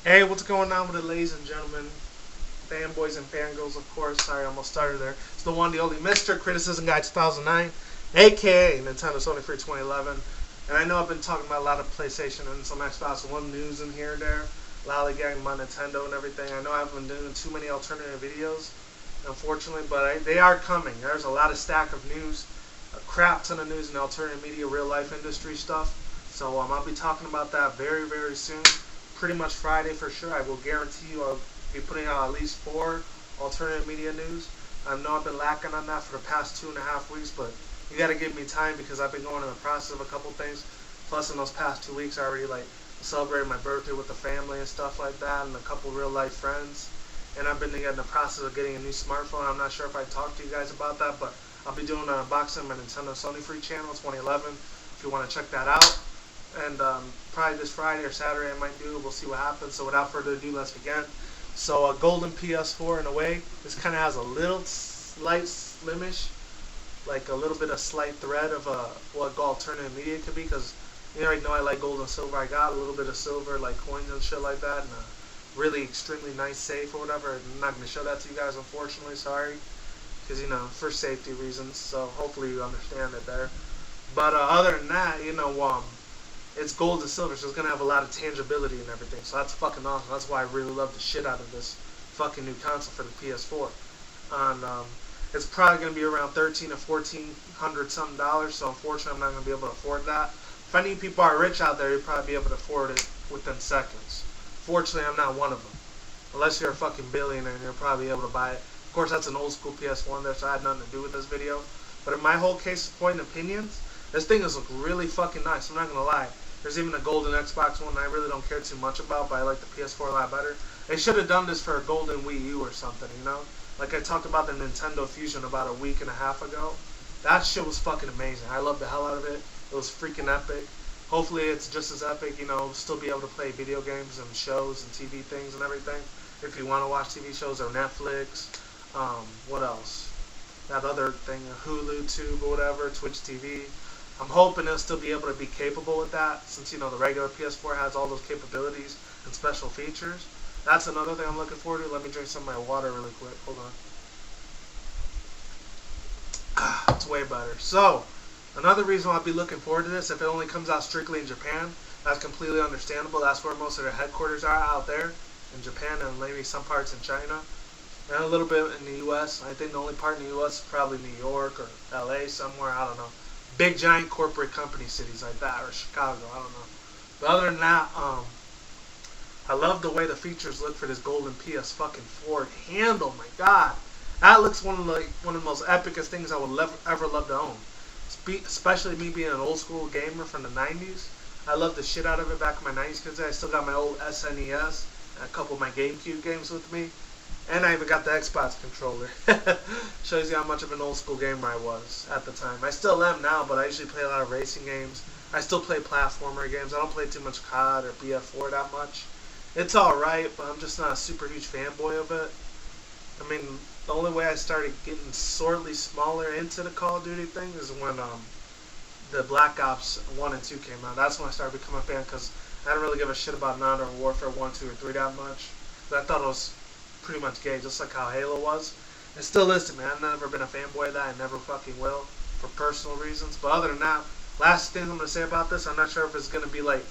Hey, what's going on with it, ladies and gentlemen? Fanboys and fangirls, of course. Sorry, I almost started there. It's the one, the only Mr. Criticism Guy 2009, aka NintendoSonyfreak2011. And I know I've been talking about a lot of PlayStation and some Xbox One news in here and there, lollygagging my Nintendo and everything. I know I haven't been doing too many alternative videos, unfortunately, but they are coming. There's a lot of stack of news, a crap ton of news in the alternative media, real life industry stuff. So I'll be talking about that very, very soon. Pretty much Friday for sure. I will guarantee you I'll be putting out at least 4 alternative media news. I know I've been lacking on that for the past 2.5 weeks, but you got to give me time because I've been going in the process of a couple things. Plus, in those past 2 weeks, I already celebrated my birthday with the family and stuff like that, and a couple real life friends. And I've been in the process of getting a new smartphone. I'm not sure if I talked to you guys about that, but I'll be doing an unboxing of my Nintendo Sony Free channel 2011 if you want to check that out. And probably this Friday or Saturday I might do. We'll see what happens. So without further ado, let's begin. So a golden PS4 in a way. This kind of has a little slight slimish, like a little bit of slight thread of what alternative media could be. Because you already know I like gold and silver. I got a little bit of silver, like coins and shit like that, and a really extremely nice safe or whatever. I'm not gonna show that to you guys, unfortunately. Sorry, because for safety reasons. So hopefully you understand it there. But other than that, it's gold and silver, so it's gonna have a lot of tangibility and everything. So that's fucking awesome. That's why I really love the shit out of this fucking new console for the PS4. And it's probably gonna be around $1,300 or $1,400 something dollars. So unfortunately, I'm not gonna be able to afford that. If any people are rich out there, you'll probably be able to afford it within seconds. Fortunately, I'm not one of them. Unless you're a fucking billionaire, and you're probably able to buy it. Of course, that's an old school PS1 there, so I had nothing to do with this video. But in my whole case, point and opinions, this thing has looked really fucking nice. I'm not gonna lie. There's even a golden Xbox One I really don't care too much about, but I like the PS4 a lot better. They should have done this for a golden Wii U or something, Like I talked about the Nintendo Fusion about a week and a half ago. That shit was fucking amazing. I loved the hell out of it. It was freaking epic. Hopefully it's just as epic, still be able to play video games and shows and TV things and everything. If you want to watch TV shows or Netflix. What else? That other thing, Hulu Tube or whatever, Twitch TV. I'm hoping it'll still be able to be capable with that, since the regular PS4 has all those capabilities and special features. That's another thing I'm looking forward to. Let me drink some of my water really quick. Hold on. It's way better. So, another reason I'll be looking forward to this, if it only comes out strictly in Japan, that's completely understandable. That's where most of their headquarters are, out there in Japan, and maybe some parts in China, and a little bit in the U.S. I think the only part in the U.S. is probably New York or L.A. somewhere. I don't know. Big giant corporate company cities like that, or Chicago, I don't know. But other than that, I love the way the features look for this golden PS fucking 4 handle. My God, that looks one of the most epicest things I would ever love to own. Especially me being an old school gamer from the 90s. I love the shit out of it back in my 90s kids. I still got my old SNES and a couple of my GameCube games with me. And I even got the Xbox controller. Shows you how much of an old school gamer I was at the time. I still am now, but I usually play a lot of racing games. I still play platformer games. I don't play too much COD or BF4 that much. It's alright, but I'm just not a super huge fanboy of it. I mean, the only way I started getting sorely smaller into the Call of Duty thing is when the Black Ops 1 and 2 came out. That's when I started becoming a fan, because I didn't really give a shit about Modern Warfare 1, 2, or 3 that much. But I thought it was pretty much gay, just like how Halo was. It still is to me. I've never been a fanboy of that. I never fucking will, for personal reasons. But other than that, last thing I'm going to say about this, I'm not sure if it's going to be like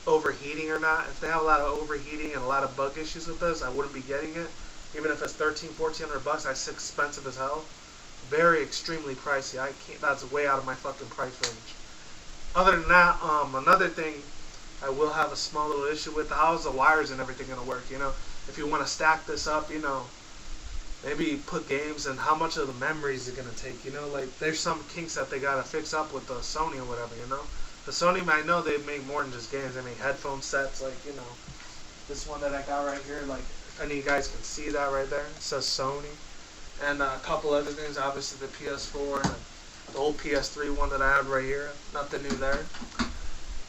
overheating or not. If they have a lot of overheating and a lot of bug issues with this, I wouldn't be getting it. Even if it's $1,300-$1,400, that's expensive as hell. Very extremely pricey. I can't. That's way out of my fucking price range. Other than that, another thing I will have a small little issue with, how's the wires and everything going to work, If you want to stack this up, maybe put games, and how much of the memory is it going to take, Like, there's some kinks that they got to fix up with the Sony or whatever, The Sony, I know they make more than just games. They make headphone sets, like, this one that I got right here, like, if any of you guys can see that right there, it says Sony. And a couple other things, obviously the PS4 and the old PS3 one that I have right here. Nothing new there.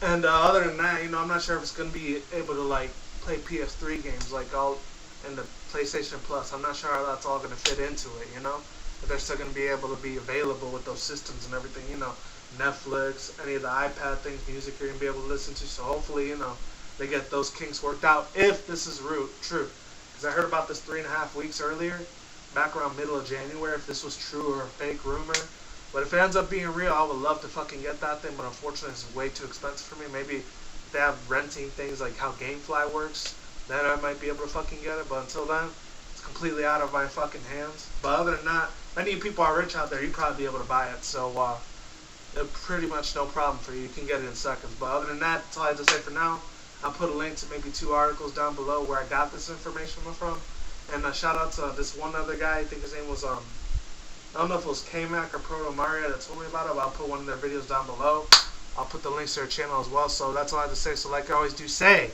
And other than that, I'm not sure if it's going to be able to, like, play PS3 games like all in the PlayStation Plus. I'm not sure how that's all going to fit into it, If they're still going to be able to be available with those systems and everything, Netflix, any of the iPad things, music you're going to be able to listen to. So hopefully, they get those kinks worked out if this is true. Because I heard about this 3.5 weeks earlier, back around middle of January, if this was true or a fake rumor. But if it ends up being real, I would love to fucking get that thing, but unfortunately it's way too expensive for me. Maybe if they have renting things like how Gamefly works, then I might be able to fucking get it, but until then, it's completely out of my fucking hands. But other than that, if any of you people are rich out there, you'd probably be able to buy it, so pretty much no problem for you. You can get it in seconds. But other than that, that's all I have to say for now. I'll put a link to maybe 2 articles down below where I got this information from. And shout out to this one other guy, I think his name was, I don't know if it was Kmacktime or Protomario that told me about it, but I'll put one of their videos down below. I'll put the links to their channel as well, so that's all I have to say. So like I always do say,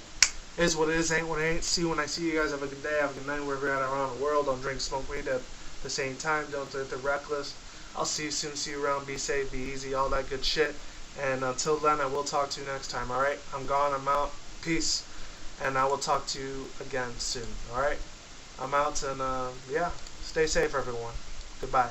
is what it is, ain't what it ain't. See you when I see you guys. Have a good day, have a good night, wherever you're at around the world. Don't drink, smoke weed at the same time. Don't do it reckless. I'll see you soon, see you around. Be safe, be easy, all that good shit. And until then, I will talk to you next time, alright? I'm gone, I'm out. Peace. And I will talk to you again soon, alright? I'm out, and yeah, stay safe, everyone. Goodbye.